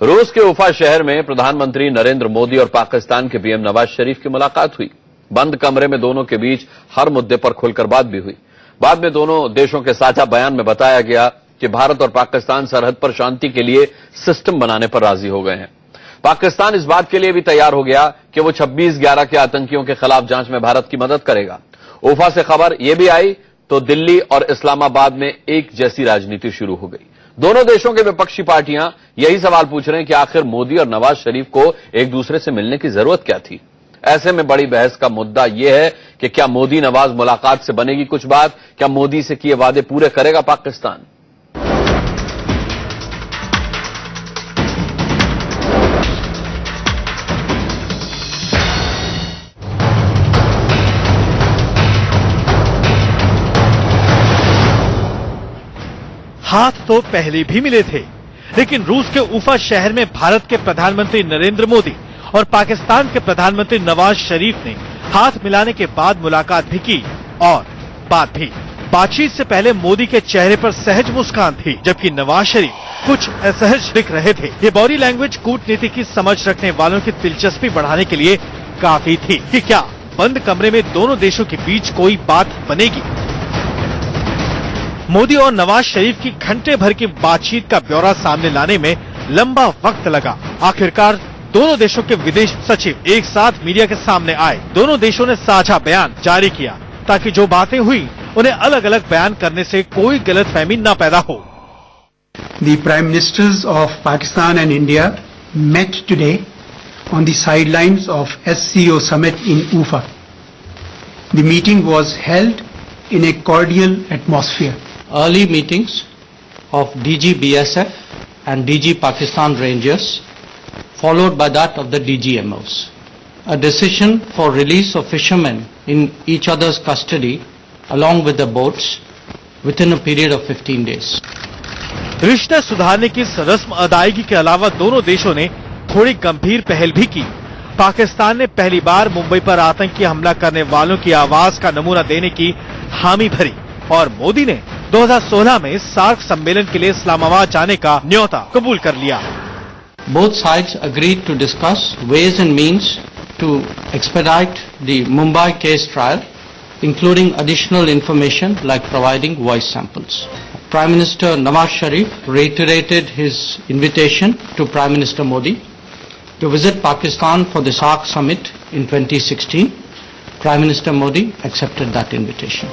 रूस के उफा शहर में प्रधानमंत्री नरेंद्र मोदी और पाकिस्तान के पीएम नवाज शरीफ की मुलाकात हुई। बंद कमरे में दोनों के बीच हर मुद्दे पर खुलकर बात भी हुई। बाद में दोनों देशों के साझा बयान में बताया गया कि भारत और पाकिस्तान सरहद पर शांति के लिए सिस्टम बनाने पर राजी हो गए हैं। पाकिस्तान इस बात के लिए भी तैयार हो गया कि वो 26/11 के आतंकियों के खिलाफ जांच में भारत की मदद करेगा। उफा से खबर यह भी आई तो दिल्ली और इस्लामाबाद में एक जैसी राजनीति शुरू हो गई। दोनों देशों के विपक्षी पार्टियां यही सवाल पूछ रहे हैं कि आखिर मोदी और नवाज शरीफ को एक दूसरे से मिलने की जरूरत क्या थी। ऐसे में बड़ी बहस का मुद्दा यह है कि क्या मोदी नवाज मुलाकात से बनेगी कुछ बात, क्या मोदी से किए वादे पूरे करेगा पाकिस्तान। हाथ तो पहले भी मिले थे, लेकिन रूस के उफा शहर में भारत के प्रधानमंत्री नरेंद्र मोदी और पाकिस्तान के प्रधानमंत्री नवाज शरीफ ने हाथ मिलाने के बाद मुलाकात भी की और बात भी। बातचीत से पहले मोदी के चेहरे पर सहज मुस्कान थी, जबकि नवाज शरीफ कुछ असहज दिख रहे थे। ये बॉडी लैंग्वेज कूटनीति की समझ रखने वालों की दिलचस्पी बढ़ाने के लिए काफी थी कि क्या बंद कमरे में दोनों देशों के बीच कोई बात बनेगी। मोदी और नवाज शरीफ की घंटे भर की बातचीत का ब्यौरा सामने लाने में लंबा वक्त लगा। आखिरकार दोनों देशों के विदेश सचिव एक साथ मीडिया के सामने आए। दोनों देशों ने साझा बयान जारी किया ताकि जो बातें हुई उन्हें अलग अलग बयान करने से कोई गलतफहमी न पैदा हो। The Prime Ministers of Pakistan and India met today on the sidelines of SCO summit in Ufa. The meeting was held in a cordial atmosphere. Early meetings of DG BSF and DG Pakistan Rangers, followed by that of the DGMOs. A decision for release of fishermen in each other's custody along with the boats within a period of 15 days. रिश्ते सुधारने की इस रस्म अदायगी के अलावा दोनों देशों ने थोड़ी गंभीर पहल भी की। पाकिस्तान ने पहली बार मुंबई पर आतंकी हमला करने वालों की आवाज का नमूना देने की हामी भरी और मोदी ने 2016 में सार्क सम्मेलन के लिए इस्लामाबाद जाने का न्योता कबूल कर लिया। Both sides agreed to discuss ways and means to expedite the Mumbai case trial, including additional information like providing voice samples. Prime Minister Nawaz Sharif reiterated his invitation to Prime Minister Modi to visit Pakistan for the SAARC summit in 2016. Prime Minister Modi accepted that invitation.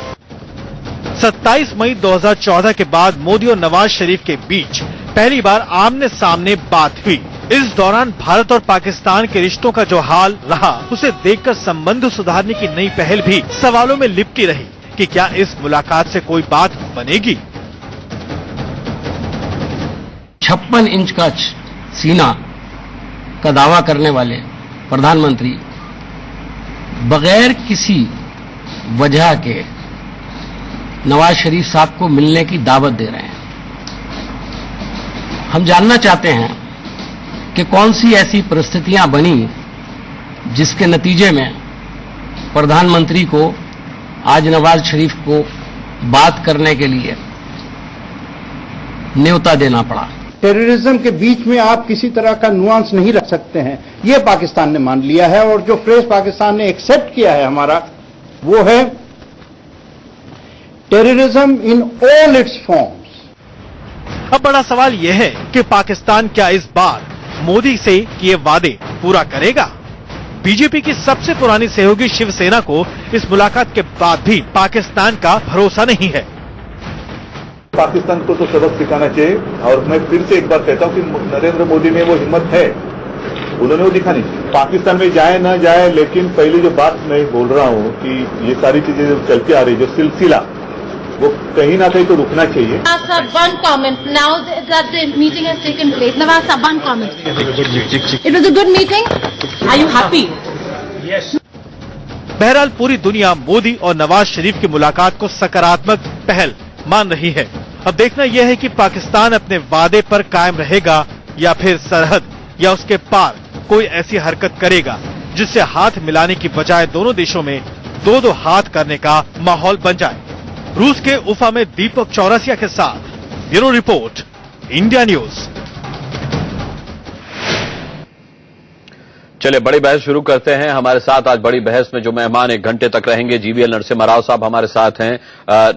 27 मई 2014 के बाद मोदी और नवाज शरीफ के बीच पहली बार आमने सामने बात हुई। इस दौरान भारत और पाकिस्तान के रिश्तों का जो हाल रहा उसे देखकर संबंध सुधारने की नई पहल भी सवालों में लिपटी रही कि क्या इस मुलाकात से कोई बात बनेगी। 56 इंच का सीना का दावा करने वाले प्रधानमंत्री बगैर किसी वजह के नवाज शरीफ साहब को मिलने की दावत दे रहे हैं। हम जानना चाहते हैं कि कौन सी ऐसी परिस्थितियां बनी जिसके नतीजे में प्रधानमंत्री को आज नवाज शरीफ को बात करने के लिए न्योता देना पड़ा। टेररिज्म के बीच में आप किसी तरह का नुआंस नहीं रख सकते हैं, यह पाकिस्तान ने मान लिया है और जो फ्रेज पाकिस्तान ने एक्सेप्ट किया है हमारा वो है terrorism in all it's forms. अब बड़ा सवाल यह है कि पाकिस्तान क्या इस बार मोदी से किए वादे पूरा करेगा। बीजेपी की सबसे पुरानी सहयोगी शिवसेना को इस मुलाकात के बाद भी पाकिस्तान का भरोसा नहीं है। पाकिस्तान को तो सबक सिखाना चाहिए और मैं फिर से एक बार कहता हूं कि नरेंद्र मोदी में वो हिम्मत है, उन्होंने वो दिखानी चाहिए। पाकिस्तान में जाए ना जाए, लेकिन पहले जो बात मैं बोल रहा हूं कि ये सारी चीजें जो चलती आ रही, जो सिलसिला, वो कहीं ना कहीं तो रुकना चाहिए। One comment. Now that the meeting has taken place, Nawaz sir, one comment. It was a good meeting. Are you happy? Yes. बहरहाल पूरी दुनिया मोदी और नवाज शरीफ की मुलाकात को सकारात्मक पहल मान रही है। अब देखना यह है कि पाकिस्तान अपने वादे पर कायम रहेगा या फिर सरहद या उसके पार कोई ऐसी हरकत करेगा जिससे हाथ मिलाने की बजाय दोनों देशों में दो दो हाथ करने का माहौल बन जाए। रूस के उफा में दीपक चौरसिया के साथ ब्यूरो रिपोर्ट, इंडिया न्यूज। चलिए बड़ी बहस शुरू करते हैं। हमारे साथ आज बड़ी बहस में जो मेहमान 1 घंटे तक रहेंगे, जीवीएल नरसिम्हा राव साहब हमारे साथ हैं,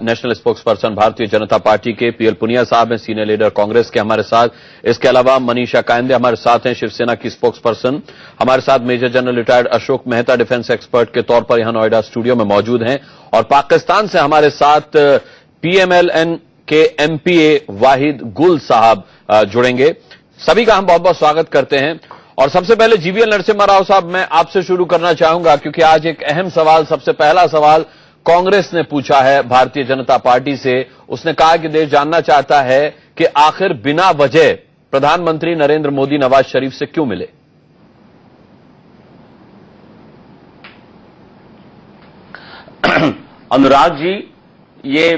national spokes person Bharatiya Janata party के, पीएल पुनिया साहब हैं, सीनियर लीडर कांग्रेस के हमारे साथ। इसके अलावा मनीषा कायंदे हमारे साथ हैं, शिवसेना की स्पोक्स पर्सन। हमारे साथ major general retired Ashok Mehta defence expert के तौर पर यहां नोएडा स्टूडियो में मौजूद हैं। और पाकिस्तान से हमारे साथ पीएमएलएन के एमपीए वाहिद गुल साहब जुड़ेंगे। सभी का हम बहुत बहुत स्वागत करते हैं। और सबसे पहले जीवीएल नरसिम्हा राव साहब, मैं आपसे शुरू करना चाहूंगा क्योंकि आज एक अहम सवाल, सबसे पहला सवाल कांग्रेस ने पूछा है भारतीय जनता पार्टी से। उसने कहा कि देश जानना चाहता है कि आखिर बिना वजह प्रधानमंत्री नरेंद्र मोदी नवाज शरीफ से क्यों मिले। अनुराग जी, ये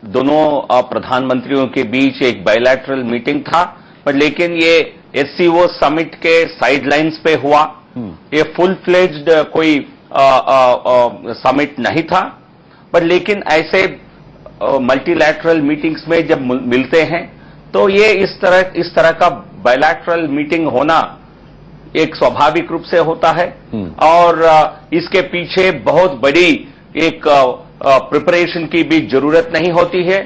दोनों प्रधानमंत्रियों के बीच एक बायलैटरल मीटिंग था, पर लेकिन ये एससीओ समिट के साइडलाइंस पे हुआ। ये फुल फ्लेज्ड कोई समिट नहीं था, पर लेकिन ऐसे मल्टीलैटरल मीटिंग्स में जब मिलते हैं तो ये इस तरह का बायलैटरल मीटिंग होना एक स्वाभाविक रूप से होता है। और इसके पीछे बहुत बड़ी एक प्रिपरेशन की भी जरूरत नहीं होती है।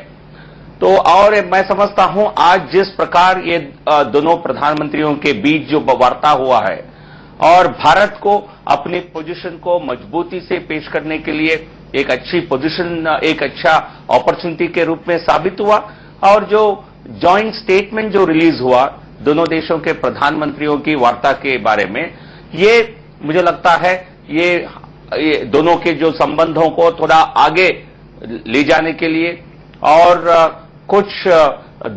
तो और मैं समझता हूं आज जिस प्रकार ये दोनों प्रधानमंत्रियों के बीच जो वार्ता हुआ है और भारत को अपनी पोजीशन को मजबूती से पेश करने के लिए एक अच्छी पोजीशन, एक अच्छा अपॉर्चुनिटी के रूप में साबित हुआ। और जो जॉइंट स्टेटमेंट जो रिलीज हुआ दोनों देशों के प्रधानमंत्रियों की वार्ता के बारे में, ये मुझे लगता है ये दोनों के जो संबंधों को थोड़ा आगे ले जाने के लिए और कुछ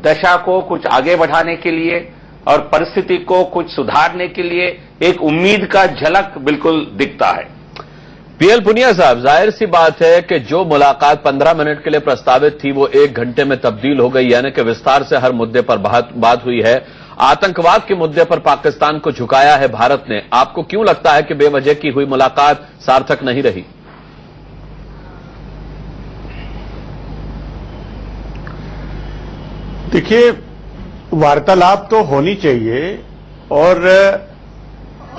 दशा को कुछ आगे बढ़ाने के लिए और परिस्थिति को कुछ सुधारने के लिए एक उम्मीद का झलक बिल्कुल दिखता है। पीएल पुनिया साहब, जाहिर सी बात है कि जो मुलाकात 15 मिनट के लिए प्रस्तावित थी वो 1 घंटे में तब्दील हो गई, यानी कि विस्तार से हर मुद्दे पर बात हुई है। आतंकवाद के मुद्दे पर पाकिस्तान को झुकाया है भारत ने। आपको क्यों लगता है कि बेवजह की हुई मुलाकात सार्थक नहीं रही? देखिए, वार्तालाप तो होनी चाहिए और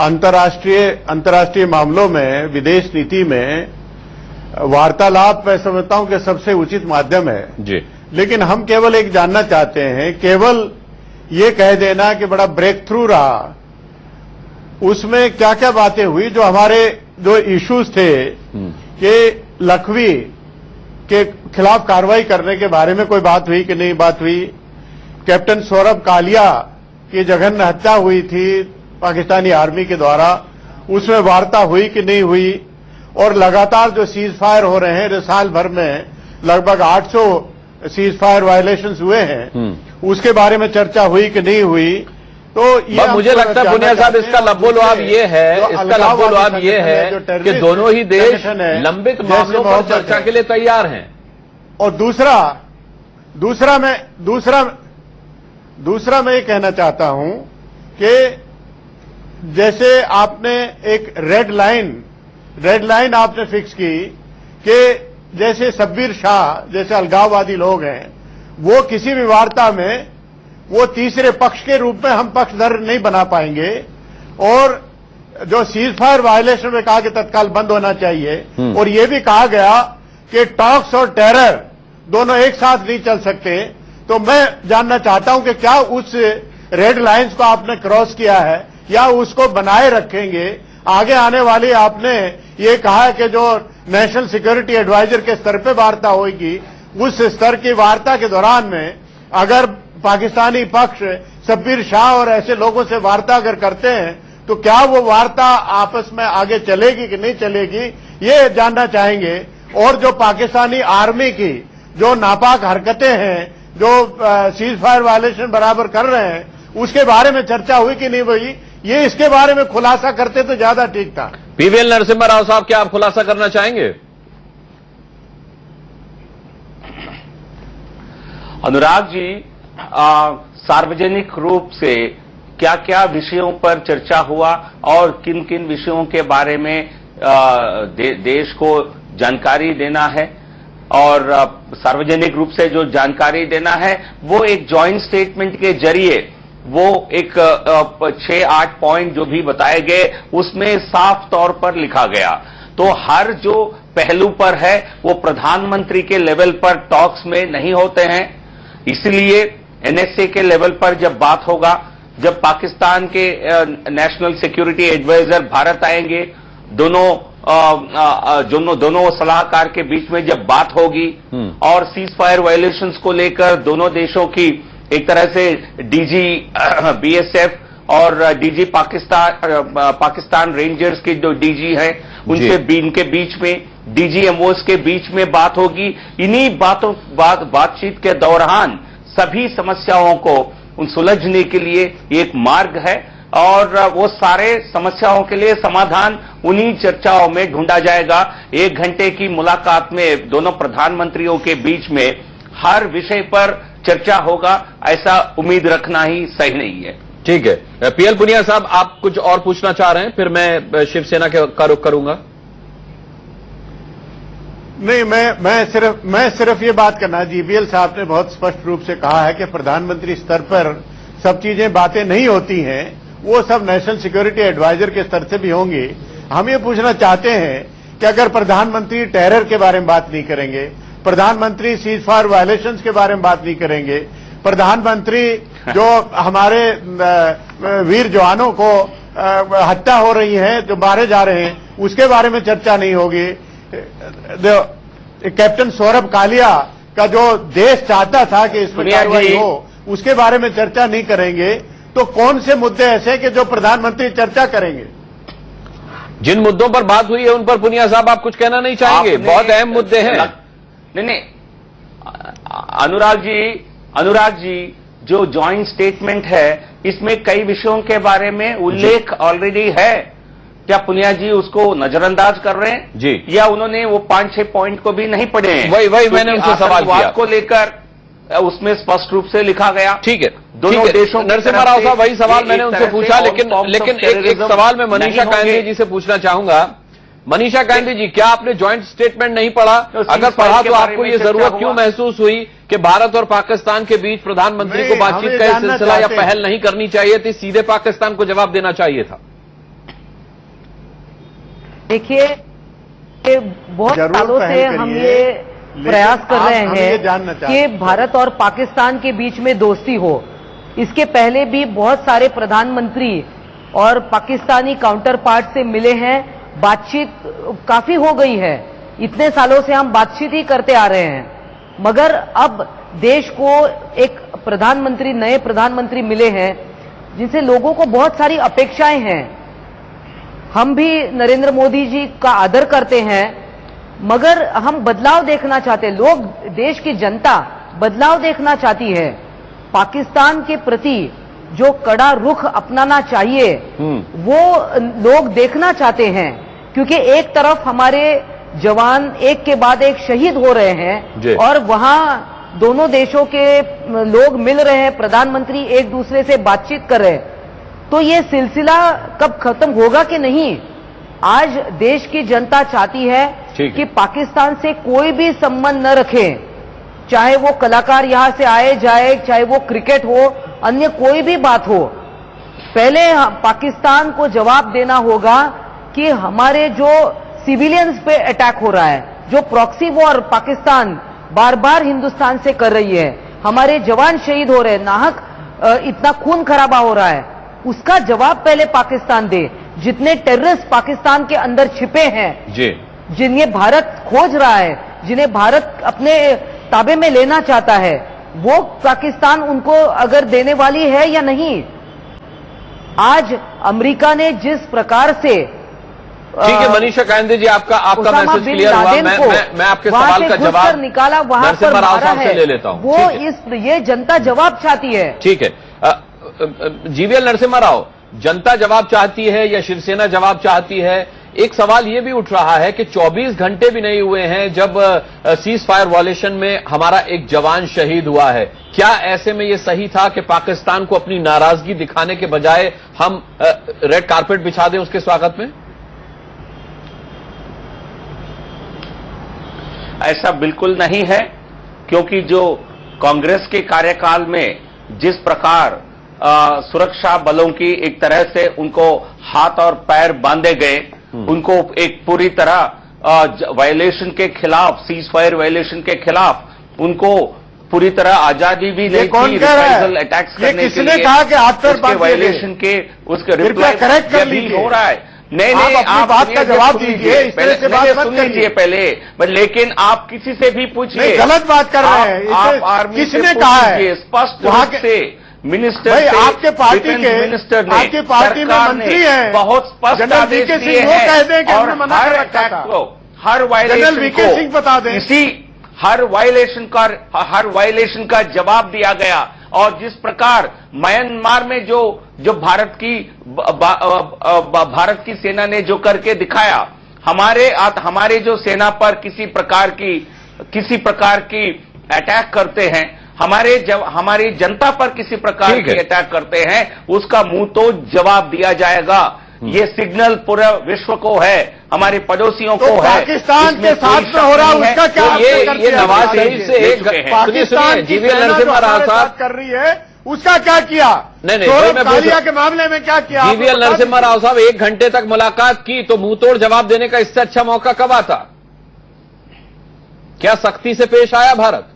अंतर्राष्ट्रीय मामलों में, विदेश नीति में वार्तालाप मैं समझता हूं कि सबसे उचित माध्यम है जी। लेकिन हम केवल एक जानना चाहते हैं, केवल ये कह देना कि बड़ा ब्रेक थ्रू रहा, उसमें क्या क्या बातें हुई। जो हमारे जो इश्यूज थे कि लखवी के खिलाफ कार्रवाई करने के बारे में कोई बात हुई कि नहीं बात हुई, कैप्टन सौरभ कालिया की जघन्य हत्या हुई थी पाकिस्तानी आर्मी के द्वारा, उसमें वार्ता हुई कि नहीं हुई, और लगातार जो सीज फायर हो रहे हैं, साल भर में लगभग 800 सीज फायर वायलेशंस हुए हैं, उसके बारे में चर्चा हुई कि नहीं हुई। तो ये मुझे लगता है पुनिया साहब इसका लब्बो-लुआब ये है कि दोनों ही देश लंबित मामलों पर चर्चा के लिए तैयार हैं। और दूसरा मैं ये कहना चाहता हूं कि जैसे आपने एक रेड लाइन आपने फिक्स की कि जैसे शब्बीर शाह जैसे अलगाववादी लोग हैं, वो किसी भी वार्ता में वो तीसरे पक्ष के रूप में हम पक्षधर नहीं बना पाएंगे। और जो सीज फायर वायलेशन में कहा कि तत्काल बंद होना चाहिए, और ये भी कहा गया कि टॉक्स और टेरर दोनों एक साथ नहीं चल सकते। तो मैं जानना चाहता हूं कि क्या उस रेड लाइंस को आपने क्रॉस किया है या उसको बनाए रखेंगे? आगे आने वाली आपने ये कहा है कि जो नेशनल सिक्योरिटी एडवाइजर के स्तर पे वार्ता होगी, उस स्तर की वार्ता के दौरान में अगर पाकिस्तानी पक्ष शब्बीर शाह और ऐसे लोगों से वार्ता अगर करते हैं तो क्या वो वार्ता आपस में आगे चलेगी कि नहीं चलेगी, ये जानना चाहेंगे। और जो पाकिस्तानी आर्मी की जो नापाक हरकतें हैं, जो सीज फायर वायलेशन बराबर कर रहे हैं, उसके बारे में चर्चा हुई कि नहीं हुई, ये इसके बारे में खुलासा करते तो ज्यादा ठीक था। पीवीएल नरसिम्हा राव साहब, क्या आप खुलासा करना चाहेंगे? अनुराग जी, सार्वजनिक रूप से क्या क्या विषयों पर चर्चा हुआ और किन किन विषयों के बारे में देश को जानकारी देना है, और सार्वजनिक रूप से जो जानकारी देना है वो एक जॉइंट स्टेटमेंट के जरिए वो एक 6-8 पॉइंट जो भी बताए गए उसमें साफ तौर पर लिखा गया। तो हर जो पहलू पर है वो प्रधानमंत्री के लेवल पर टॉक्स में नहीं होते हैं, इसलिए एनएसए के लेवल पर जब बात होगा, जब पाकिस्तान के नेशनल सिक्योरिटी एडवाइजर भारत आएंगे, दोनों सलाहकार के बीच में जब बात होगी और सीज फायर वायलेशंस को लेकर दोनों देशों की एक तरह से डीजी बीएसएफ और डीजी पाकिस्तान रेंजर्स के जो डीजी हैं उनके बीच में, डीजीएमओस के बीच में बात होगी। इन्हीं बातचीत के दौरान सभी समस्याओं को सुलझने के लिए एक मार्ग है और वो सारे समस्याओं के लिए समाधान उन्हीं चर्चाओं में ढूंढा जाएगा। 1 घंटे की मुलाकात में दोनों प्रधानमंत्रियों के बीच में हर विषय पर चर्चा होगा, ऐसा उम्मीद रखना ही सही नहीं है। ठीक है, पीएल पुनिया साहब, आप कुछ और पूछना चाह रहे हैं, फिर मैं शिवसेना का रुख करूंगा। नहीं, मैं सिर्फ ये बात करना, जीवीएल साहब ने बहुत स्पष्ट रूप से कहा है कि प्रधानमंत्री स्तर पर सब चीजें बातें नहीं होती हैं, वो सब नेशनल सिक्योरिटी एडवाइजर के स्तर से भी होंगी। हम ये पूछना चाहते हैं कि अगर प्रधानमंत्री टेरर के बारे में बात नहीं करेंगे, प्रधानमंत्री सीज फायर वायलेशंस के बारे में बात नहीं करेंगे, प्रधानमंत्री जो हमारे वीर जवानों को हत्या हो रही है, जो मारे जा रहे हैं, उसके बारे में चर्चा नहीं होगी, कैप्टन सौरभ कालिया का जो देश चाहता था कि इसमें कार्रवाई हो, उसके बारे में चर्चा नहीं करेंगे, तो कौन से मुद्दे ऐसे कि जो प्रधानमंत्री चर्चा करेंगे? जिन मुद्दों पर बात हुई है उन पर पुनिया साहब आप कुछ कहना नहीं चाहेंगे? बहुत अहम मुद्दे हैं। नहीं, अनुराग जी, जो जॉइंट स्टेटमेंट है इसमें कई विषयों के बारे में उल्लेख ऑलरेडी है। क्या पुनिया जी उसको नजरअंदाज कर रहे हैं जी, या उन्होंने वो 5-6 पॉइंट को भी नहीं पढ़े हैं? वही मैंने उनसे सवाल किया को लेकर उसमें स्पष्ट रूप से लिखा गया। ठीक है, दोनों देशों, नरसिम्हा राव साहब वही सवाल मैंने उनसे पूछा, लेकिन एक सवाल मैं मनीषा कायंदे जी से पूछना चाहूंगा। मनीषा कायंदे जी, क्या आपने ज्वाइंट स्टेटमेंट नहीं पढ़ा? अगर पढ़ा तो आपको ये जरूरत क्यों महसूस हुई कि भारत और पाकिस्तान के बीच प्रधानमंत्री को बातचीत का सिलसिला या पहल नहीं करनी चाहिए थी, सीधे पाकिस्तान को जवाब देना चाहिए था? देखिए, बहुत सालों से हम ये प्रयास कर रहे हैं कि भारत और पाकिस्तान के बीच में दोस्ती हो। इसके पहले भी बहुत सारे प्रधानमंत्री और पाकिस्तानी काउंटर पार्ट से मिले हैं, बातचीत काफी हो गई है। इतने सालों से हम बातचीत ही करते आ रहे हैं, मगर अब देश को एक प्रधानमंत्री, नए प्रधानमंत्री मिले हैं जिनसे लोगों को बहुत सारी अपेक्षाएं हैं। हम भी नरेंद्र मोदी जी का आदर करते हैं, मगर हम बदलाव देखना चाहते हैं। लोग, देश की जनता बदलाव देखना चाहती है। पाकिस्तान के प्रति जो कड़ा रुख अपनाना चाहिए वो लोग देखना चाहते हैं, क्योंकि एक तरफ हमारे जवान एक के बाद एक शहीद हो रहे हैं और वहां दोनों देशों के लोग मिल रहे हैं, प्रधानमंत्री एक दूसरे से बातचीत कर रहे हैं। तो ये सिलसिला कब खत्म होगा कि नहीं? आज देश की जनता चाहती है कि पाकिस्तान से कोई भी संबंध न रखें, चाहे वो कलाकार यहां से आए जाए, चाहे वो क्रिकेट हो, अन्य कोई भी बात हो। पहले पाकिस्तान को जवाब देना होगा कि हमारे जो सिविलियंस पे अटैक हो रहा है, जो प्रॉक्सी वॉर पाकिस्तान बार बार हिंदुस्तान से कर रही है, हमारे जवान शहीद हो रहे हैं, नाहक इतना खून खराबा हो रहा है, उसका जवाब पहले पाकिस्तान दे। जितने टेररिस्ट पाकिस्तान के अंदर छिपे हैं, जिन्हें भारत खोज रहा है, जिन्हें भारत अपने ताबे में लेना चाहता है, वो पाकिस्तान उनको अगर देने वाली है या नहीं। आज अमेरिका ने जिस प्रकार से, ठीक है मनीषा कायंदे जी, आपका मैसेज क्लियर हुआ। मैं आपके सवाल का जवाब निकाला, वहां पर मारा है, ले लेता हूं। वो ये जनता जवाब चाहती है। ठीक है, जीवीएल नरसिम्हा राव, जनता जवाब चाहती है या शिवसेना जवाब चाहती है? एक सवाल यह भी उठ रहा है कि 24 घंटे भी नहीं हुए हैं जब सीज फायर वायलेशन में हमारा एक जवान शहीद हुआ है। क्या ऐसे में यह सही था कि पाकिस्तान को अपनी नाराजगी दिखाने के बजाय हम रेड कारपेट बिछा दें उसके स्वागत में? ऐसा बिल्कुल नहीं है, क्योंकि जो कांग्रेस के कार्यकाल में जिस प्रकार सुरक्षा बलों की एक तरह से उनको हाथ और पैर बांधे गए, उनको एक पूरी तरह वायलेशन के खिलाफ, सीज फायर वायलेशन के खिलाफ उनको पूरी तरह आजादी भी नहीं थी रिप्राइजल अटैक्स करने के लिए। किसने कहा कि हाथ पैर बांध वायलेशन के उसके रिप्लाई करेक्ट कर लीजिए हो रहा है। नहीं, आप बात का जवाब दीजिए, इस तरह से बात मत कीजिए पहले, लेकिन आप किसी से भी पूछिए। गलत बात कर रहे हैं। आप आर्मी किसने कहा है? स्पष्ट रूप से मिनिस्टर से, आपके पार्टी के मिनिस्टर ने, आपकी पार्टी में मंत्री हैं, बहुत स्पष्ट आदेश दिए हैं और हर अटैक को, हर वायलेशन को, बता दें, हर वायलेशन का जवाब दिया गया। और जिस प्रकार म्यांमार में जो भारत की सेना ने जो करके दिखाया, हमारे जो सेना पर किसी प्रकार की अटैक करते हैं, हमारी जनता पर किसी प्रकार की अटैक करते हैं, उसका मुंह तो जवाब दिया जाएगा। ये सिग्नल पूरे विश्व को है, हमारे पड़ोसियों को है। पाकिस्तान के साथ में हो रहा है उसका क्या? ये नवाज शरीफ से एक पाकिस्तान की सेना साथ कर रही है, उसका क्या किया? नहीं, के मामले में क्या किया? जीवीएल नरसिम्हा राव साहब 1 घंटे तक मुलाकात की, तो मुंहतोड़ जवाब देने का इससे अच्छा मौका कब आता? क्या सख्ती से पेश आया भारत?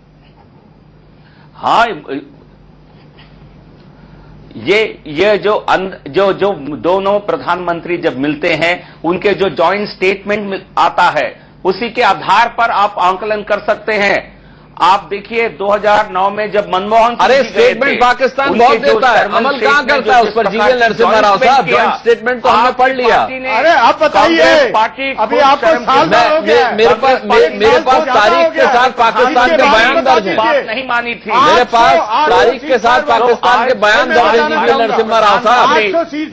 हाँ, ये जो दोनों प्रधानमंत्री जब मिलते हैं, उनके जो जॉइंट स्टेटमेंट आता है, उसी के आधार पर आप आंकलन कर सकते हैं। आप देखिए 2009 में जब मनमोहन सिंह, अरे स्टेटमेंट पाकिस्तान बहुत देता है, अमल कहां करता है उस पर? जीवीएल नरसिम्हा राव साहब, जॉइंट स्टेटमेंट तो हमने पढ़ लिया। अरे आप बताइए, अभी आपको साल हो गया, मेरे पास तारीख के साथ पाकिस्तान के बयान दर्ज है। बात नहीं मानी थी मेरे पास तारीख के साथ पाकिस्तान के बयान दर्ज है। जीवीएल नरसिम्हा राव साहब,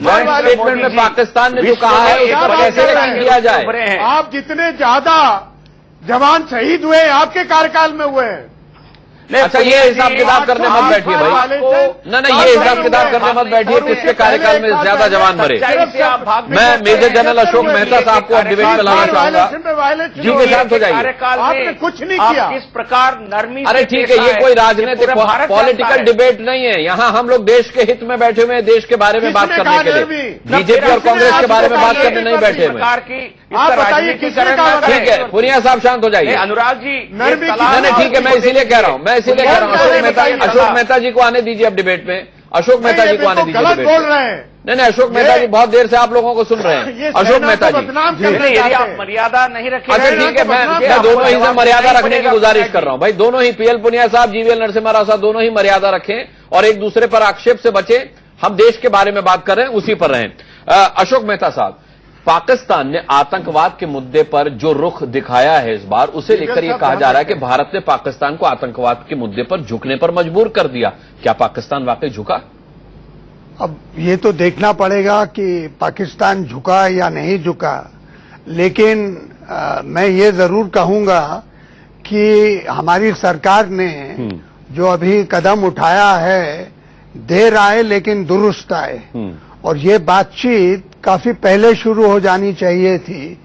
जॉइंट स्टेटमेंट में पाकिस्तान ने जो कहा है उस पर कैसे यकीन किया जाए? आप जितने ज्यादा जवान शहीद हुए आपके कार्यकाल में हुए हैं। अच्छा, ये हिसाब किताब करने मत बैठिए भाई। नहीं, ये हिसाब किताब करने मत बैठिए किसके कार्यकाल में ज्यादा जवान मरे। मैं मेजर जनरल अशोक मेहता साहब को डिबेट में लाना चाहूंगा। जी के शांत हो जाइए। आपने कुछ नहीं किया। किस प्रकार नरमी? अरे ठीक है, ये कोई राजनीतिक पॉलिटिकल डिबेट नहीं है। यहाँ हम लोग देश के हित में बैठे हुए हैं, देश के बारे में बात करने के लिए। बीजेपी और कांग्रेस के बारे में बात करने नहीं बैठे हुए। ठीक है, पुनिया साहब शांत हो जाइए। अनुराग जी, नहीं ठीक है, मैं इसीलिए कह रहा हूं अशोक मेहता जी को आने दीजिए अब डिबेट में। अशोक मेहता जी को आने दीजिए डिबेट में। नहीं, अशोक मेहता जी बहुत देर से आप लोगों को सुन रहे हैं। अशोक मेहता जी, यदि आप मर्यादा नहीं रखेंगे। अच्छा ठीक है, मैं दोनों ही से मर्यादा रखने की गुजारिश कर रहा हूं भाई। दोनों ही, पीएल पुनिया साहब, जीवीएल नरसिम्हा राव साहब, दोनों ही मर्यादा रखें और एक दूसरे पर आक्षेप से बचें। हम देश के बारे में बात कर रहे हैं, उसी पर रहें। अशोक मेहता साहब, पाकिस्तान ने आतंकवाद के मुद्दे पर जो रुख दिखाया है इस बार, उसे लेकर यह कहा जा रहा है कि भारत ने पाकिस्तान को आतंकवाद के मुद्दे पर झुकने पर मजबूर कर दिया। क्या पाकिस्तान वाकई झुका? अब ये तो देखना पड़ेगा कि पाकिस्तान झुका या नहीं झुका, लेकिन मैं ये जरूर कहूंगा कि हमारी सरकार ने जो अभी कदम उठाया है, देर आए लेकिन दुरुस्त आए। और ये बातचीत काफी पहले शुरू हो जानी चाहिए थी।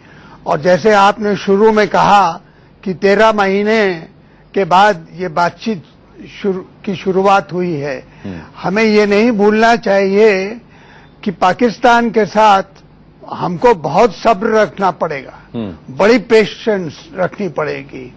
और जैसे आपने शुरू में कहा कि 13 महीने के बाद ये बातचीत की शुरुआत हुई है। हमें ये नहीं भूलना चाहिए कि पाकिस्तान के साथ हमको बहुत सब्र रखना पड़ेगा, बड़ी पेशेंस रखनी पड़ेगी।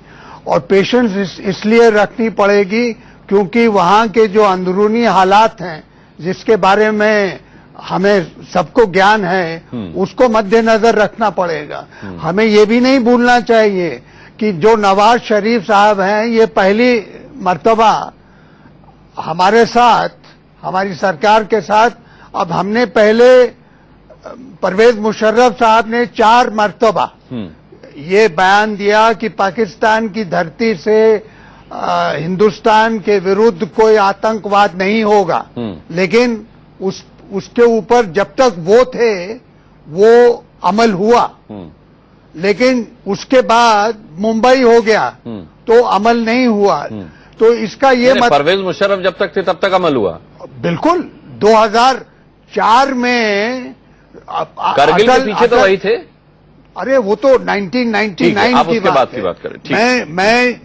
और पेशेंस इसलिए रखनी पड़ेगी क्योंकि वहां के जो अंदरूनी हालात हैं, जिसके बारे में हमें सबको ज्ञान है, उसको मद्देनजर रखना पड़ेगा। हमें ये भी नहीं भूलना चाहिए कि जो नवाज शरीफ साहब हैं, ये पहली मर्तबा हमारे साथ, हमारी सरकार के साथ, अब हमने पहले परवेज मुशर्रफ साहब ने 4 मर्तबा ये बयान दिया कि पाकिस्तान की धरती से हिंदुस्तान के विरुद्ध कोई आतंकवाद नहीं होगा। लेकिन उसके ऊपर जब तक वो थे वो अमल हुआ, लेकिन उसके बाद मुंबई हो गया तो अमल नहीं हुआ। तो इसका ये परवेज मुशर्रफ जब तक थे तब तक अमल हुआ। बिल्कुल, 2004 में करगिल के पीछे तो वही थे। अरे वो तो 1999 की बात है। मैं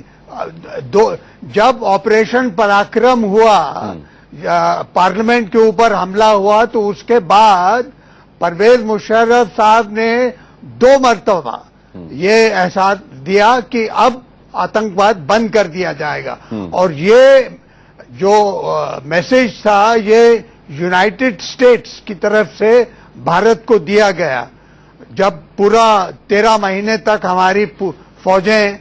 जब ऑपरेशन पराक्रम हुआ, पार्लियामेंट के ऊपर हमला हुआ तो उसके बाद परवेज मुशर्रफ साहब ने 2 मरतबा ये एहसास दिया कि अब आतंकवाद बंद कर दिया जाएगा। और ये जो मैसेज था ये यूनाइटेड स्टेट्स की तरफ से भारत को दिया गया जब पूरा 13 महीने तक हमारी फौजें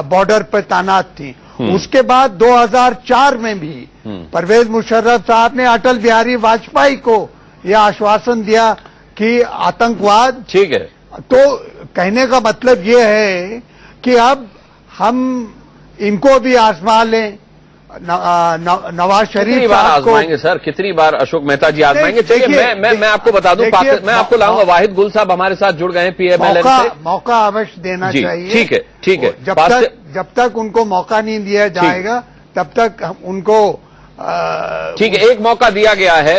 बॉर्डर पर तैनात थी। उसके बाद 2004 में भी परवेज मुशर्रफ साहब ने अटल बिहारी वाजपेयी को यह आश्वासन दिया कि आतंकवाद ठीक है। तो कहने का मतलब ये है कि अब हम इनको भी आजमा लें। नवाज शरीफ बार आजमाएंगे सर, कितनी बार अशोक मेहता जी आजमाएंगे? चलिए मैं आपको बता दूं, मैं आपको लाऊंगा। वाहिद गुल साहब हमारे साथ जुड़ गए हैं PMLN से। मौका अवश्य देना चाहिए। ठीक है। जब तक उनको मौका नहीं दिया जाएगा तब तक उनको ठीक है। एक मौका दिया गया है।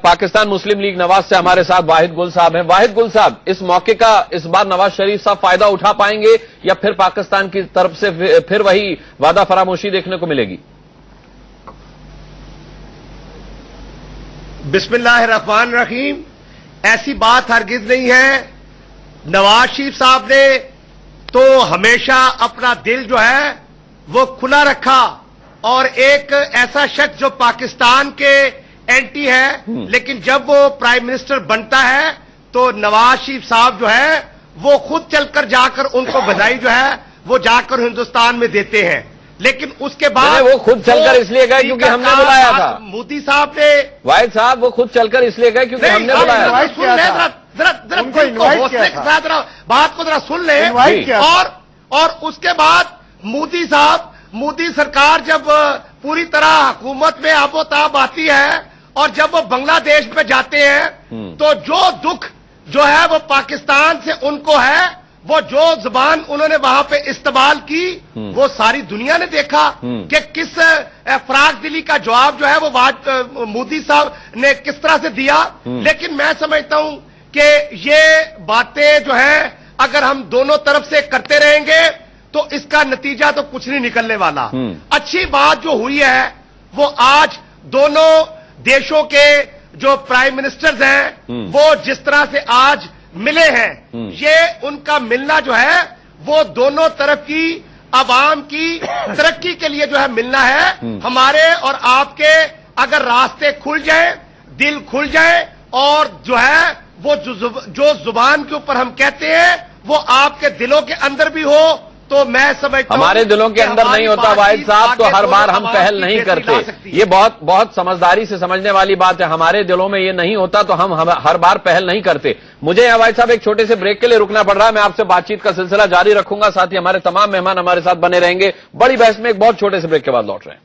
पाकिस्तान मुस्लिम लीग नवाज से हमारे साथ वाहिद गुल साहब हैं। वाहिद गुल साहब, इस मौके का इस बार नवाज शरीफ साहब फायदा उठा पाएंगे या फिर पाकिस्तान की तरफ से फिर वही वादा फरामोशी देखने को मिलेगी? बिस्मिल्लाहिर्रहमानिर्रहीम। ऐसी बात हरगिज नहीं है। नवाज शरीफ साहब ने तो हमेशा अपना दिल जो है वो खुला रखा और एक ऐसा शख्स जो पाकिस्तान के एंटी है, लेकिन जब वो प्राइम मिनिस्टर बनता है तो नवाज शरीफ साहब जो है वो खुद चलकर जाकर उनको बधाई जो है वो जाकर हिंदुस्तान में देते हैं। लेकिन उसके बाद वो खुद चलकर इसलिए गए क्योंकि हमने बुलाया था। मोदी साहब ने, वाहिद साहब वो खुद चलकर इसलिए गए क्योंकि हमने बुलाया था। जरा बात को जरा सुन ले। और उसके बाद मोदी सरकार जब पूरी तरह हुकूमत में आबोताब आती है और जब वो बांग्लादेश में जाते हैं तो जो दुख जो है वो पाकिस्तान से उनको है, वो जो जुबान उन्होंने वहां पे इस्तेमाल की वो सारी दुनिया ने देखा कि किस फराग दिली का जवाब जो है वो मोदी साहब ने किस तरह से दिया। लेकिन मैं समझता हूं कि ये बातें जो है अगर हम दोनों तरफ से करते रहेंगे तो इसका नतीजा तो कुछ नहीं निकलने वाला। अच्छी बात जो हुई है वो आज दोनों देशों के जो प्राइम मिनिस्टर्स हैं वो जिस तरह से आज मिले हैं, ये उनका मिलना जो है वो दोनों तरफ की आवाम की तरक्की के लिए जो है मिलना है। हमारे और आपके अगर रास्ते खुल जाए, दिल खुल जाए और जो है वो जो जुबान के ऊपर हम कहते हैं वो आपके दिलों के अंदर भी हो तो मैं समझता हूं हमारे दिलों के अंदर नहीं होता वाहिद साहब, तो हर बार हम पहल नहीं करते। ये बहुत समझदारी से समझने वाली बात है। हमारे दिलों में ये नहीं होता तो हम हर बार पहल नहीं करते। मुझे वाहिद साहब एक छोटे से ब्रेक के लिए रुकना पड़ रहा है। मैं आपसे बातचीत का सिलसिला जारी रखूंगा, साथ ही हमारे तमाम मेहमान हमारे साथ बने रहेंगे। बड़ी बहस में एक बहुत छोटे से ब्रेक के बाद लौट रहे हैं।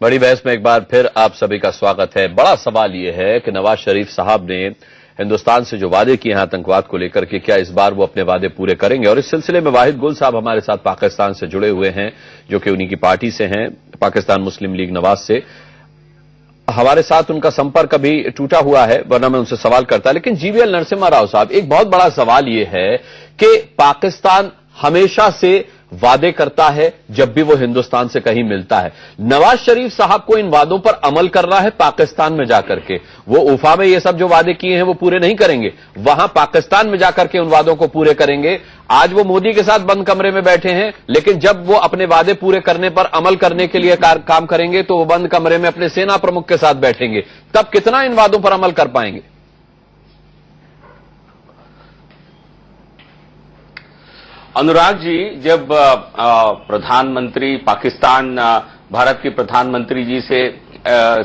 बड़ी बहस में एक बार फिर आप सभी का स्वागत है। बड़ा सवाल यह है कि नवाज शरीफ साहब ने हिंदुस्तान से जो वादे किए हैं आतंकवाद को लेकर के, क्या इस बार वो अपने वादे पूरे करेंगे? और इस सिलसिले में वाहिद गुल साहब हमारे साथ पाकिस्तान से जुड़े हुए हैं, जो कि उन्हीं की पार्टी से हैं, पाकिस्तान मुस्लिम लीग नवाज से। हमारे साथ उनका संपर्क अभी टूटा हुआ है, वरना मैं उनसे सवाल करता। लेकिन जीवीएल नरसिम्हा राव साहब, एक बहुत बड़ा सवाल यह है कि पाकिस्तान हमेशा से वादे करता है जब भी वो हिंदुस्तान से कहीं मिलता है। नवाज शरीफ साहब को इन वादों पर अमल करना है पाकिस्तान में जाकर के। वो उफा में ये सब जो वादे किए हैं वो पूरे नहीं करेंगे, वहां पाकिस्तान में जाकर के उन वादों को पूरे करेंगे। आज वो मोदी के साथ बंद कमरे में बैठे हैं, लेकिन जब वो अपने वादे पूरे करने पर अमल करने के लिए काम करेंगे तो वो बंद कमरे में अपने सेना प्रमुख के साथ बैठेंगे। तब कितना इन वादों पर अमल कर पाएंगे? अनुराग जी, जब प्रधानमंत्री पाकिस्तान भारत के प्रधानमंत्री जी से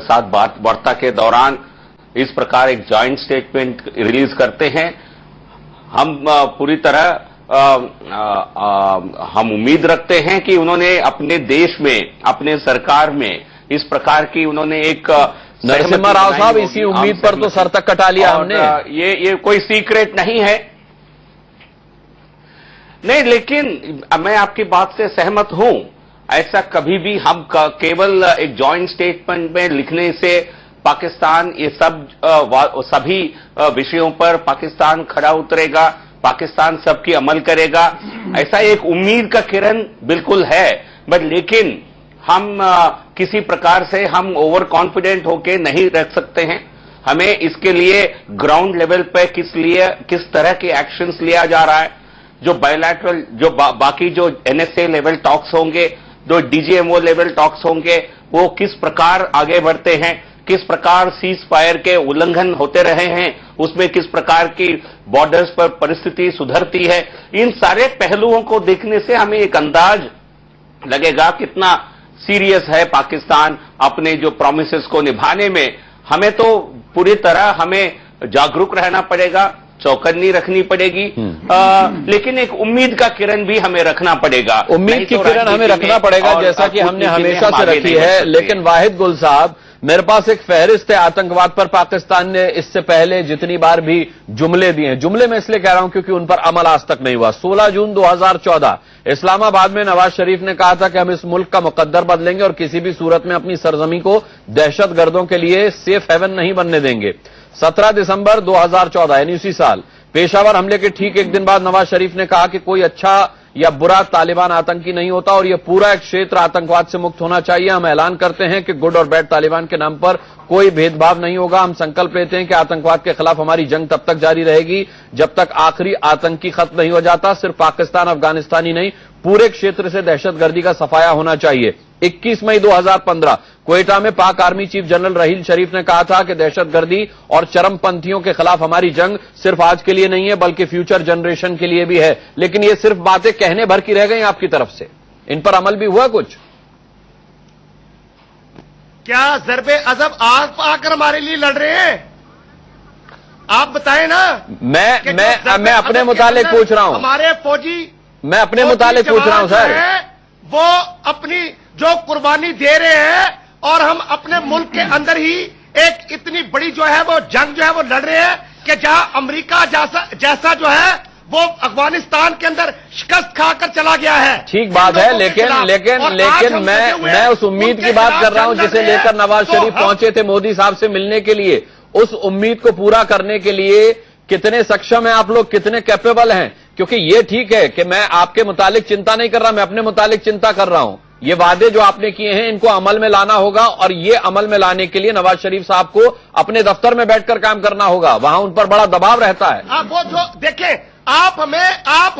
साथ वार्ता के दौरान इस प्रकार एक जॉइंट स्टेटमेंट रिलीज करते हैं, हम पूरी तरह हम उम्मीद रखते हैं कि उन्होंने अपने देश में, अपने सरकार में इस प्रकार की उन्होंने एक नरसिम्हा राव साहब, इसी उम्मीद पर तो सर तक कटा लिया हमने। ये कोई सीक्रेट नहीं है। नहीं, लेकिन मैं आपकी बात से सहमत हूं। ऐसा कभी भी हम केवल एक जॉइंट स्टेटमेंट में लिखने से पाकिस्तान ये सभी विषयों पर पाकिस्तान खड़ा उतरेगा, पाकिस्तान सबकी अमल करेगा, ऐसा एक उम्मीद का किरण बिल्कुल है। बट लेकिन हम किसी प्रकार से हम ओवर कॉन्फिडेंट होके नहीं रख सकते हैं। हमें इसके लिए ग्राउंड लेवल पे किस तरह के एक्शंस लिया जा रहा है, जो बायलैटरल जो बाकी जो एनएसए लेवल टॉक्स होंगे, जो डीजीएमओ लेवल टॉक्स होंगे, वो किस प्रकार आगे बढ़ते हैं, किस प्रकार सीज फायर के उल्लंघन होते रहे हैं, उसमें किस प्रकार की बॉर्डर्स पर परिस्थिति सुधरती है। इन सारे पहलुओं को देखने से हमें एक अंदाज लगेगा कितना सीरियस है पाकिस्तान अपने जो प्रॉमिसेस को निभाने में। हमें तो पूरी तरह हमें जागरूक रहना पड़ेगा, चौकन्नी रखनी पड़ेगी, लेकिन एक उम्मीद का किरण भी हमें रखना पड़ेगा। उम्मीद की किरण हमें रखना पड़ेगा, जैसा कि हमने हमेशा से रखी है। लेकिन वाहिद गुल साहब, मेरे पास एक फहरिस्त है आतंकवाद पर। पाकिस्तान ने इससे पहले जितनी बार भी जुमले दिए हैं, जुमले मैं इसलिए कह रहा हूं क्योंकि उन पर अमल आज तक नहीं हुआ। 16 जून 2014 इस्लामाबाद में नवाज शरीफ ने कहा था कि हम इस मुल्क का मुकद्दर बदलेंगे और किसी भी सूरत में अपनी सरजमी को दहशतगर्दों के लिए सेफ हेवन नहीं बनने देंगे। 17 दिसंबर 2014 यानी उसी साल पेशावर हमले के ठीक एक दिन बाद नवाज शरीफ ने कहा कि कोई अच्छा या बुरा तालिबान आतंकी नहीं होता और यह पूरा एक क्षेत्र आतंकवाद से मुक्त होना चाहिए। हम ऐलान करते हैं कि गुड और बैड तालिबान के नाम पर कोई भेदभाव नहीं होगा। हम संकल्प लेते हैं कि आतंकवाद के खिलाफ हमारी जंग तब तक जारी रहेगी जब तक आखिरी आतंकी खत्म नहीं हो जाता। सिर्फ पाकिस्तान अफगानिस्तान ही नहीं, पूरे क्षेत्र से दहशतगर्दी का सफाया होना चाहिए। 21 मई 2015 क्वेटा में पाक आर्मी चीफ जनरल रहील शरीफ ने कहा था कि दहशतगर्दी और चरमपंथियों के खिलाफ हमारी जंग सिर्फ आज के लिए नहीं है बल्कि फ्यूचर जनरेशन के लिए भी है। लेकिन ये सिर्फ बातें कहने भर की रह गई आपकी तरफ से, इन पर अमल भी हुआ कुछ? क्या ज़रबे अज़ब आग आकर हमारे लिए लड़ रहे हैं? आप बताएं ना। मैं अपने मुतालिक पूछ रहा हूं। हमारे फौजी, मैं अपने मुतालिक पूछ रहा हूं सर। वो अपनी जो कुर्बानी दे रहे हैं और हम अपने मुल्क के अंदर ही एक इतनी बड़ी जो है वो जंग जो है वो लड़ रहे हैं कि जहां अमेरिका जैसा जो है वो अफगानिस्तान के अंदर शिकस्त खाकर चला गया है। ठीक बात है, लेकिन मैं उस उम्मीद की बात कर रहा हूं जिसे लेकर नवाज शरीफ पहुंचे थे मोदी साहब से मिलने के लिए। उस उम्मीद को पूरा करने के लिए कितने सक्षम हैं आप लोग, कितने कैपेबल हैं? क्योंकि ये ठीक है कि मैं आपके मुतालिक चिंता नहीं कर रहा, मैं अपने मुतालिक चिंता कर रहा हूं। ये वादे जो आपने किए हैं इनको अमल में लाना होगा और ये अमल में लाने के लिए नवाज शरीफ साहब को अपने दफ्तर में बैठकर काम करना होगा। वहां उन पर बड़ा दबाव रहता है। वो जो देखें, आप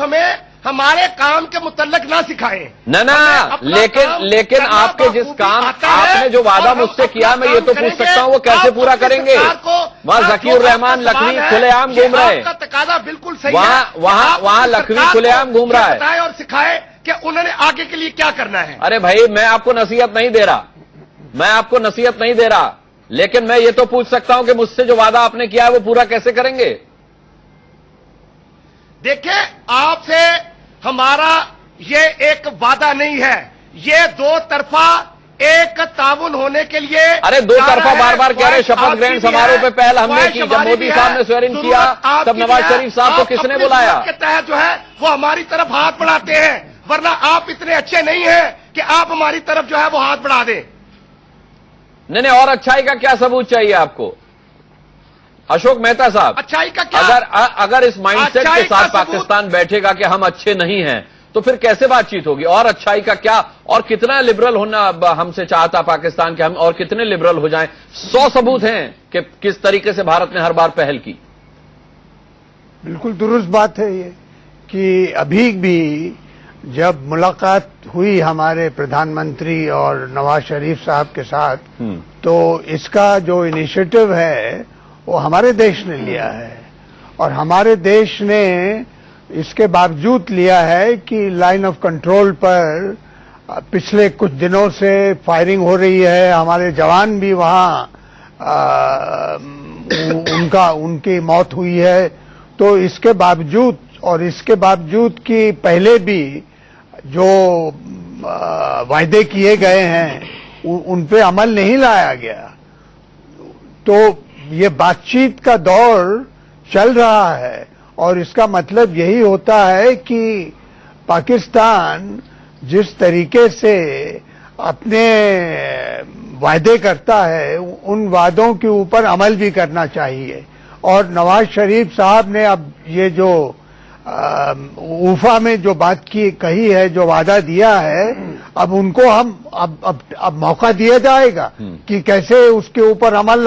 हमें हमारे काम के मुतल्लक ना सिखाएं। ना, लेकिन आपके जिस काम आपने जो वादा मुझसे किया, मैं ये तो पूछ सकता हूं वो कैसे पूरा करेंगे? वहां जकीर रहमान लखवी खुलेआम घूम रहे हैं, तकाजा बिल्कुल सही है। वहां लखवी खुलेआम घूम रहा है। बताएं और सिखाएं कि उन्होंने आगे के लिए क्या करना है। अरे भाई, मैं आपको नसीहत नहीं दे रहा, लेकिन मैं ये तो पूछ सकता हूं कि मुझसे जो वादा आपने किया है वो पूरा कैसे करेंगे? देखिए, आपसे हमारा ये एक वादा नहीं है, ये दो तरफा एक ताउन होने के लिए। अरे दो तरफा बार बार कह रहे, शपथ ग्रहण समारोह पे पहल हमने की, जब मोदी साहब ने स्वेरिंग किया तब नवाज शरीफ साहब को किसने बुलाया? के तहत जो है वो हमारी तरफ हाथ बढ़ाते हैं, वरना आप इतने अच्छे नहीं हैं कि आप हमारी तरफ जो है वो हाथ बढ़ा दें। नहीं, और अच्छाई का क्या सबूत चाहिए आपको अशोक मेहता साहब? अच्छाई का क्या? अगर इस माइंडसेट के साथ पाकिस्तान बैठेगा कि हम अच्छे नहीं हैं तो फिर कैसे बातचीत होगी? और अच्छाई का क्या? और कितना लिबरल होना हमसे चाहता पाकिस्तान के, हम और कितने लिबरल हो जाएं? 100 सबूत हैं कि किस तरीके से भारत ने हर बार पहल की। बिल्कुल दुरुस्त बात है ये कि अभी भी जब मुलाकात हुई हमारे प्रधानमंत्री और नवाज शरीफ साहब के साथ, तो इसका जो इनिशिएटिव है वो हमारे देश ने लिया है और हमारे देश ने इसके बावजूद लिया है कि लाइन ऑफ कंट्रोल पर पिछले कुछ दिनों से फायरिंग हो रही है, हमारे जवान भी वहां उनकी मौत हुई है। तो इसके बावजूद और इसके बावजूद कि पहले भी जो वायदे किए गए हैं उन पे अमल नहीं लाया गया, तो ये बातचीत का दौर चल रहा है और इसका मतलब यही होता है कि पाकिस्तान जिस तरीके से अपने वादे करता है उन वादों के ऊपर अमल भी करना चाहिए। और नवाज शरीफ साहब ने अब ये जो उफा में जो बात कही है, जो वादा दिया है, अब उनको हम अब मौका दिया जाएगा कि कैसे उसके ऊपर अमल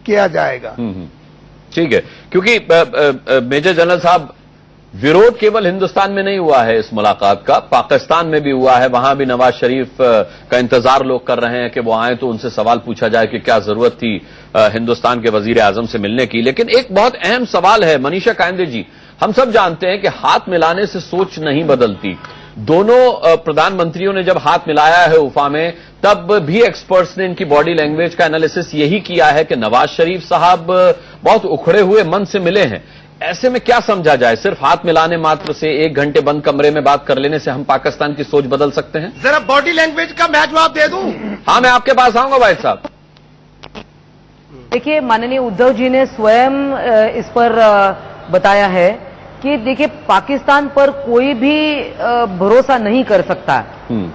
किया जाएगा। ठीक है, क्योंकि मेजर जनरल साहब, विरोध केवल हिंदुस्तान में नहीं हुआ है इस मुलाकात का, पाकिस्तान में भी हुआ है। वहां भी नवाज शरीफ का इंतजार लोग कर रहे हैं कि वो आए तो उनसे सवाल पूछा जाए कि क्या जरूरत थी हिंदुस्तान के वजीर आजम से मिलने की। लेकिन एक बहुत अहम सवाल है मनीषा कायंदे जी, हम सब जानते हैं कि हाथ मिलाने से सोच नहीं बदलती। दोनों प्रधानमंत्रियों ने जब हाथ मिलाया है उफा में, तब भी एक्सपर्ट्स ने इनकी बॉडी लैंग्वेज का एनालिसिस यही किया है कि नवाज शरीफ साहब बहुत उखड़े हुए मन से मिले हैं। ऐसे में क्या समझा जाए, सिर्फ हाथ मिलाने मात्र से, 1 घंटे बंद कमरे में बात कर लेने से हम पाकिस्तान की सोच बदल सकते हैं? जरा बॉडी लैंग्वेज का मैं जवाब दे दूं। हाँ, मैं आपके पास आऊंगा भाई साहब। देखिए, माननीय उद्धव जी ने स्वयं इस पर बताया है कि देखिए, पाकिस्तान पर कोई भी भरोसा नहीं कर सकता।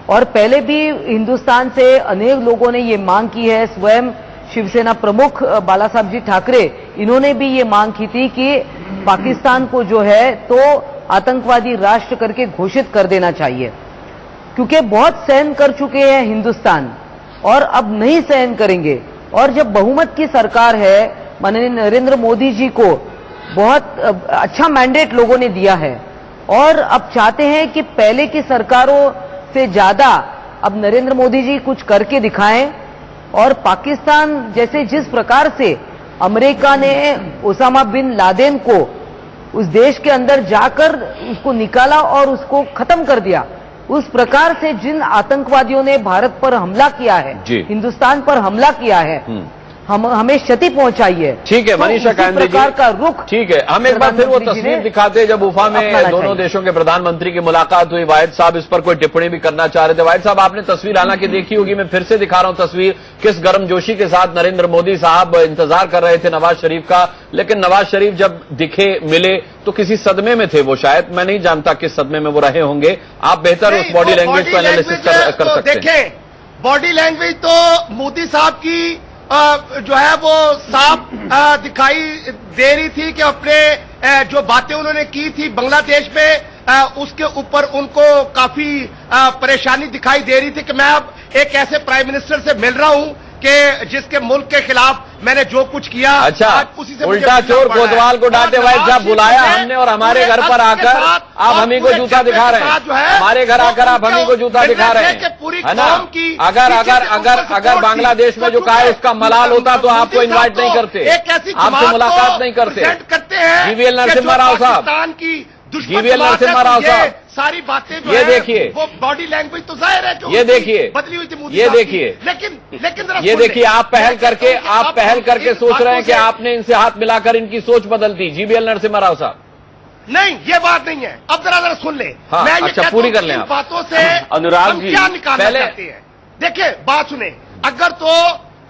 और पहले भी हिंदुस्तान से अनेक लोगों ने ये मांग की है। स्वयं शिवसेना प्रमुख बाला साहब जी ठाकरे, इन्होंने भी ये मांग की थी कि पाकिस्तान को जो है तो आतंकवादी राष्ट्र करके घोषित कर देना चाहिए, क्योंकि बहुत सहन कर चुके हैं हिंदुस्तान और अब नहीं सहन करेंगे। और जब बहुमत की सरकार है, माननीय नरेंद्र मोदी जी को बहुत अच्छा मैंडेट लोगों ने दिया है और अब चाहते हैं कि पहले की सरकारों से ज्यादा अब नरेंद्र मोदी जी कुछ करके दिखाएं। और पाकिस्तान जैसे जिस प्रकार से अमेरिका ने ओसामा बिन लादेन को उस देश के अंदर जाकर उसको निकाला और उसको खत्म कर दिया, उस प्रकार से जिन आतंकवादियों ने भारत पर हमला किया है, हिंदुस्तान पर हमला किया है, हमें क्षति पहुंचाई है। ठीक है मनीषा कायंदे जी, का रुख, ठीक है। हम एक बार फिर वो तस्वीर दिखाते जब उफा में दोनों देशों के प्रधानमंत्री की मुलाकात हुई। वाहिद साहब इस पर कोई टिप्पणी भी करना चाह रहे थे। वाहिद साहब, आपने तस्वीर हालांकि देखी होगी, मैं फिर से दिखा रहा हूं तस्वीर, किस गर्मजोशी के साथ नरेंद्र मोदी साहब इंतजार कर रहे थे नवाज शरीफ का। लेकिन नवाज शरीफ जब दिखे, मिले, तो किसी सदमे में थे वो, शायद, मैं नहीं जानता किस सदमे में वो रहे होंगे। आप बेहतर उस बॉडी लैंग्वेज को एनालिसिस कर सकते हैं। देखें, बॉडी लैंग्वेज तो मोदी साहब की जो है वो साफ दिखाई दे रही थी कि अपने जो बातें उन्होंने की थी बांग्लादेश में, उसके ऊपर उनको काफी परेशानी दिखाई दे रही थी कि मैं अब एक ऐसे प्राइम मिनिस्टर से मिल रहा हूं कि जिसके मुल्क के खिलाफ मैंने जो कुछ किया, अच्छा, उसी से उल्टा चोर कोतवाल को डांटे। वाहिद साहब, बुलाया हमने और हमारे घर पर आकर आप हमी को जूता दिखा रहे हैं। हमारे घर आकर आप हमी को जूता दिखा रहे हैं, है ना? अगर बांग्लादेश में जो कहा है उसका मलाल होता तो आपको इन्वाइट नहीं करते, आपसे मुलाकात नहीं करते। जीवीएल नरसिम्हा राव साहब, जीवीएल नरसिम्हा राव साहब, सारी बातें जो ये देखिए, वो बॉडी लैंग्वेज तो जाहिर है, ये देखिए, बदली हुई थी मोदी ये साहब की। देखिए, लेकिन ये देखिए, आप पहल करके सोच रहे हैं कि आपने इनसे हाथ मिलाकर इनकी सोच बदल दी। जीवीएल नरसिम्हा राव साहब, नहीं, ये बात नहीं है। अब जरा सुन ले। हाँ, मैं ये अच्छा, पूरी कर लें आप। बातों से अनुराग जी, क्या निकालना चाहते हैं? देखिए, बात सुने। अगर तो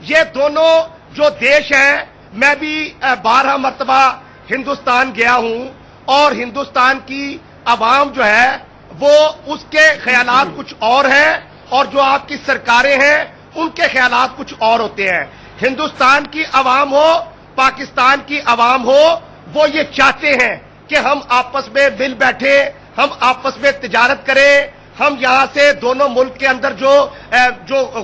ये दोनों जो देश हैं, मैं भी 12 मरतबा हिंदुस्तान गया हूं और हिंदुस्तान की आवाम जो है वो उसके ख्यालात कुछ और हैं और जो आपकी सरकारें हैं उनके ख्यालात कुछ और होते हैं। हिंदुस्तान की आवाम हो, पाकिस्तान की आवाम हो, वो ये चाहते हैं कि हम आपस में मिल बैठे, हम आपस में तिजारत करें, हम यहां से दोनों मुल्क के अंदर जो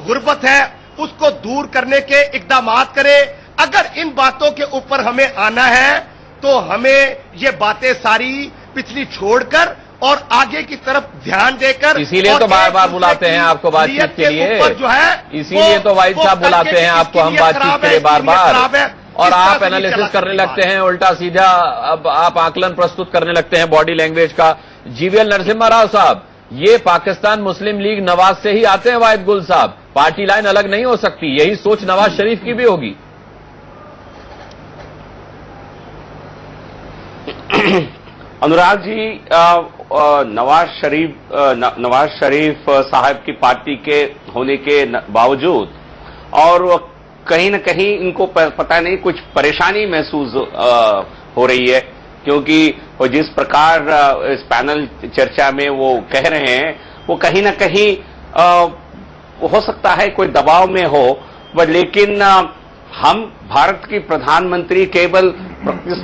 गुर्बत है उसको दूर करने के इक़दामात करें। अगर इन बातों के ऊपर हमें आना है तो हमें ये बातें सारी पिछली छोड़कर और आगे की तरफ ध्यान देकर, इसीलिए तो बार बार बुलाते हैं आपको बातचीत के लिए, जो है इसीलिए तो वाहिद साहब बुलाते हैं आपको हम बातचीत के लिए बार बार, और आप एनालिसिस करने लगते हैं उल्टा सीधा, अब आप आकलन प्रस्तुत करने लगते हैं बॉडी लैंग्वेज का। जीवीएल नरसिम्हा राव साहब, ये पाकिस्तान मुस्लिम लीग नवाज से ही आते हैं वाहिद गुल साहब, पार्टी लाइन अलग नहीं हो सकती, यही सोच नवाज शरीफ की भी होगी। अनुराग जी, नवाज शरीफ साहब की पार्टी के होने के बावजूद और कहीं न कहीं इनको पता नहीं कुछ परेशानी महसूस हो रही है, क्योंकि वो जिस प्रकार इस पैनल चर्चा में वो कह रहे हैं वो कहीं ना कहीं हो सकता है कोई दबाव में हो, लेकिन हम भारत की प्रधानमंत्री केवल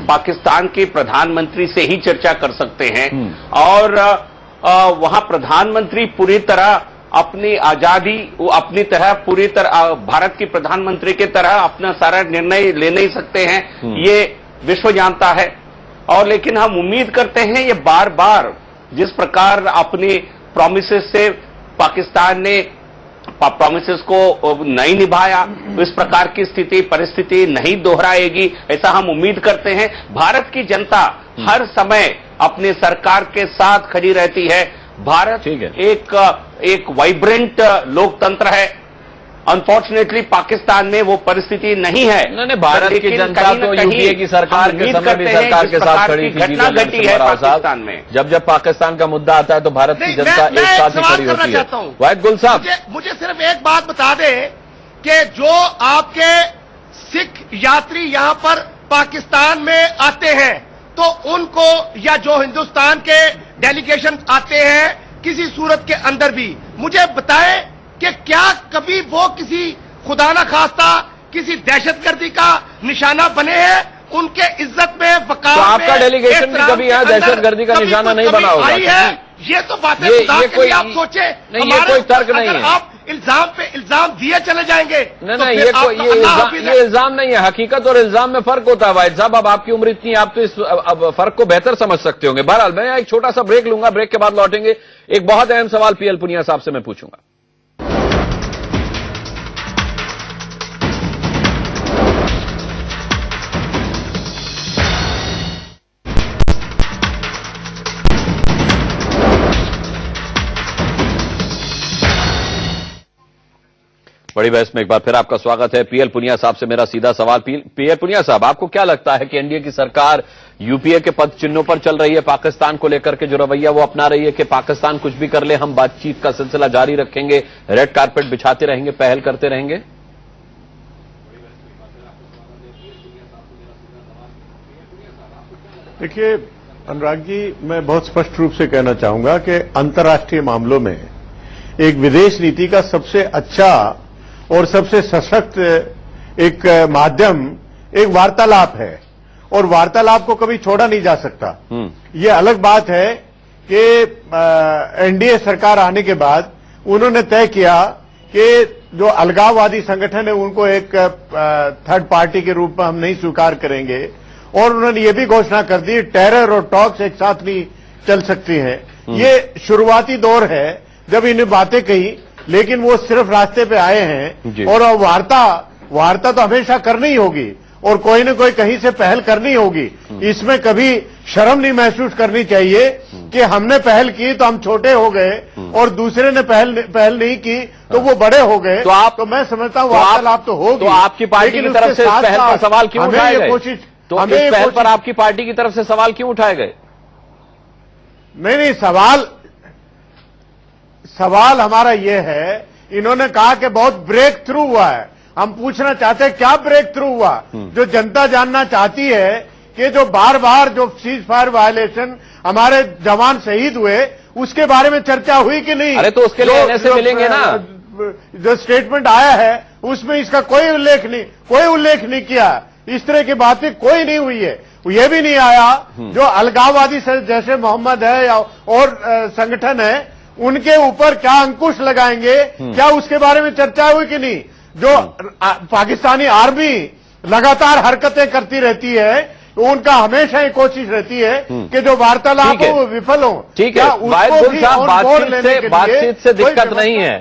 पाकिस्तान के प्रधानमंत्री से ही चर्चा कर सकते हैं और वहां प्रधानमंत्री पूरी तरह अपनी आजादी, वो अपनी तरह पूरी तरह भारत की प्रधानमंत्री की तरह अपना सारा निर्णय ले नहीं सकते हैं, ये विश्व जानता है। और लेकिन हम उम्मीद करते हैं ये बार बार जिस प्रकार अपनी प्रोमिसेस से पाकिस्तान ने प्रोमिसेस को नहीं निभाया, तो इस प्रकार की परिस्थिति नहीं दोहराएगी, ऐसा हम उम्मीद करते हैं। भारत की जनता हर समय अपने सरकार के साथ खड़ी रहती है। भारत एक वाइब्रेंट लोकतंत्र है। अनफॉर्चुनेटली पाकिस्तान में वो परिस्थिति नहीं है। नहीं, भारत की जनता तो यूपीए की सरकार के समय भी सरकार के साथ खड़ी थी। घटना घटी है पाकिस्तान में। जब पाकिस्तान का मुद्दा आता है तो भारत की जनता एक साथ ही खड़ी होती है। वाहिद गुल साहब, मुझे सिर्फ एक बात बता दें कि जो आपके सिख यात्री यहां पर पाकिस्तान में आते हैं तो उनको, या जो हिंदुस्तान के डेलीगेशन आते हैं किसी सूरत के अंदर भी, मुझे बताएं कि क्या कभी वो किसी खुदा ना खास्ता किसी दहशतगर्दी का निशाना बने हैं? उनके इज्जत में, वकार तो आपका डेलीगेशन भी कभी यहाँ दहशतगर्दी का निशाना नहीं बना होगा? ये तो बातें आप सोचे, नहीं, ये कोई तर्क नहीं है। आप इल्जाम पे इल्जाम दिए चले जाएंगे। नहीं, ये इल्जाम नहीं है। हकीकत और इल्जाम में फर्क होता है वाहिद साहब। अब आपकी उम्र इतनी, आप तो इस फर्क को बेहतर समझ सकते होंगे। बहरहाल मैं एक छोटा सा ब्रेक लूंगा, ब्रेक के बाद लौटेंगे। एक बहुत अहम सवाल पीएल पुनिया साहब से मैं पूछूंगा। बड़ी बहस में एक बार फिर आपका स्वागत है। पीएल पुनिया साहब से मेरा सीधा सवाल। पीएल पुनिया साहब, आपको क्या लगता है कि एनडीए की सरकार यूपीए के पद चिन्हों पर चल रही है? पाकिस्तान को लेकर के जो रवैया वो अपना रही है कि पाकिस्तान कुछ भी कर ले, हम बातचीत का सिलसिला जारी रखेंगे, रेड कारपेट बिछाते रहेंगे, पहल करते रहेंगे? देखिए अनुराग जी, मैं बहुत स्पष्ट रूप से कहना चाहूंगा कि अंतर्राष्ट्रीय मामलों में एक विदेश नीति का सबसे अच्छा और सबसे सशक्त एक माध्यम एक वार्तालाप है, और वार्तालाप को कभी छोड़ा नहीं जा सकता। ये अलग बात है कि एनडीए सरकार आने के बाद उन्होंने तय किया कि जो अलगाववादी संगठन है उनको एक थर्ड पार्टी के रूप में हम नहीं स्वीकार करेंगे, और उन्होंने ये भी घोषणा कर दी टेरर और टॉक्स एक साथ नहीं चल सकती हैं। ये शुरुआती दौर है जब इन्हें बातें कही, लेकिन वो सिर्फ रास्ते पे आए हैं। और वार्ता तो हमेशा करनी ही होगी और कोई न कोई कहीं से पहल करनी होगी। इसमें कभी शर्म नहीं महसूस करनी चाहिए कि हमने पहल की तो हम छोटे हो गए और दूसरे ने पहल नहीं की तो वो बड़े हो गए। तो मैं समझता हूँ वार्तालाप तो होगी। तो आपकी पार्टी की तरफ से इस पहल पर सवाल क्यों उठाए गए? तो इस पहल पर आपकी पार्टी की तरफ से सवाल क्यों उठाए गए? नहीं, सवाल हमारा ये है, इन्होंने कहा कि बहुत ब्रेक थ्रू हुआ है। हम पूछना चाहते हैं क्या ब्रेक थ्रू हुआ? जो जनता जानना चाहती है कि जो बार बार जो सीज फायर वायलेशन हमारे जवान शहीद हुए उसके बारे में चर्चा हुई कि नहीं? अरे तो उसके लिए एनएसए मिलेंगे ना। जो स्टेटमेंट आया है उसमें इसका कोई उल्लेख नहीं किया। इस तरह की बातें कोई नहीं हुई है। ये भी नहीं आया जो अलगाववादी जैसे मोहम्मद है या और संगठन है उनके ऊपर क्या अंकुश लगाएंगे, क्या उसके बारे में चर्चा हुई कि नहीं? जो पाकिस्तानी आर्मी लगातार हरकतें करती रहती है, तो उनका हमेशा ही कोशिश रहती है कि जो वार्तालाप हो वो विफल हो। ठीक है, बातचीत से दिक्कत नहीं है।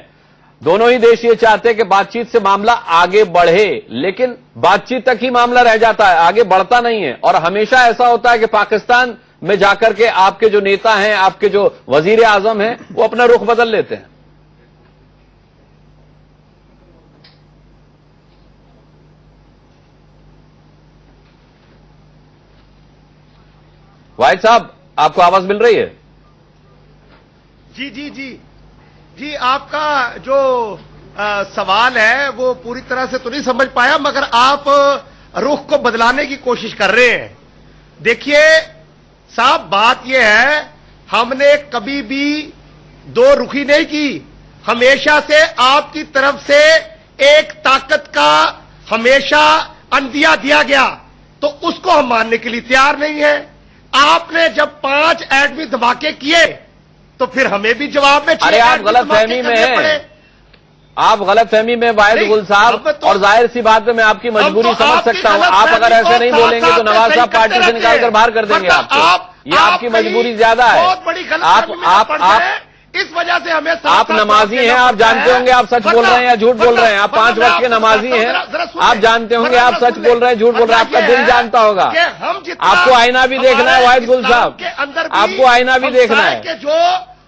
दोनों ही देश ये चाहते हैं कि बातचीत से मामला आगे बढ़े, लेकिन बातचीत तक ही मामला रह जाता है, आगे बढ़ता नहीं है। और हमेशा ऐसा होता है कि पाकिस्तान में जाकर के आपके जो नेता हैं, आपके जो वजीर आजम हैं, वो अपना रुख बदल लेते हैं। वाहिद साहब, आपको आवाज मिल रही है? जी, आपका जो सवाल है वो पूरी तरह से तो नहीं समझ पाया, मगर आप रुख को बदलाने की कोशिश कर रहे हैं। देखिए साहब, बात यह है, हमने कभी भी दो रुखी नहीं की, हमेशा से आपकी तरफ से एक ताकत का हमेशा अंदिया दिया गया, तो उसको हम मानने के लिए तैयार नहीं है। आपने जब 5 एटमी धमाके किए तो फिर हमें भी जवाब में अरे आप गलतफहमी में हैं, आप गलतफहमी में वाहिद गुल साहब, और जाहिर सी बात है मैं आपकी मजबूरी समझ सकता हूं। आप अगर ऐसे नहीं बोलेंगे तो नवाज साहब पार्टी से निकालकर बाहर कर देंगे आपको। ये आपकी मजबूरी ज्यादा है। आप इस वजह से हमें आप नमाजी हैं, आप जानते होंगे आप सच बोल रहे हैं या झूठ बोल रहे हैं। आप 5 वक्त के नमाजी हैं, आप जानते होंगे आप सच बोल रहे हैं झूठ बोल रहे हैं। आपका दिल जानता होगा। आपको आईना भी देखना है वाहिद गुल साहब, आपको आइना भी देखना है। जो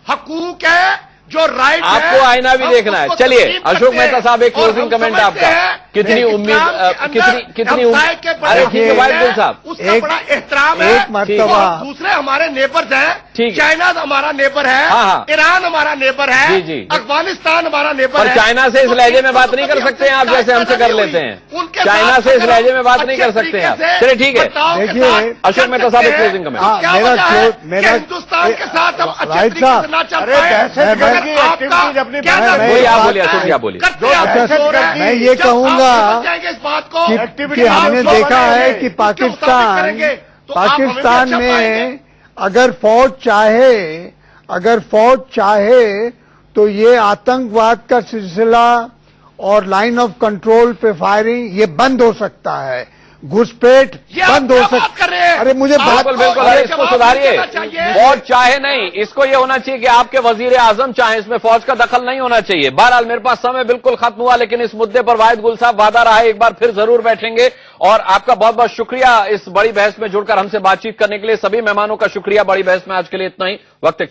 हकूक है, जो राइट है, आपको आईना भी देखना है। चलिए अशोक मेहता साहब एक क्लोजिंग कमेंट आपका। कितनी उम्मीद, कितनी उम्मीद। अरे ठीक है वाहिद गुल साहब, उसका बड़ा एहतराम है। दूसरे हमारे नेबर्स हैं, चाइना हमारा नेबर है, ईरान हमारा नेबर है, अफगानिस्तान हमारा नेबर है। पर चाइना से इस लहजे में बात नहीं कर सकते हैं आप, जैसे हमसे कर लेते हैं। चाइना से इस लहजे में बात नहीं कर सकते हैं आप। चलिए ठीक है, देखिए अशोक मेहता साहब एक क्लोजिंग कमेंट। हिंदुस्तान के साथ हम अच्छे तरीके से ना चल पाए। आप बोलिए अशोक जी, आप बोलिए। मैं ये कहूंगा कि हमने देखा है कि पाकिस्तान में अगर फौज चाहे तो ये आतंकवाद का सिलसिला और लाइन ऑफ कंट्रोल पे फायरिंग ये बंद हो सकता है, घुसपैठ बंद हो सकता है। अरे मुझे बिल्कुल इसको सुधारिए। फौज चाहे नहीं, इसको ये होना चाहिए कि आपके वजीर आजम चाहे, इसमें फौज का दखल नहीं होना चाहिए। बहरहाल मेरे पास समय बिल्कुल खत्म हुआ, लेकिन इस मुद्दे पर वाहिद गुल साहब वादा रहा है एक बार फिर जरूर बैठेंगे। और आपका बहुत बहुत शुक्रिया इस बड़ी बहस में जुड़कर हमसे बातचीत करने के लिए। सभी मेहमानों का शुक्रिया। बड़ी बहस में आज के लिए इतना ही। वक्त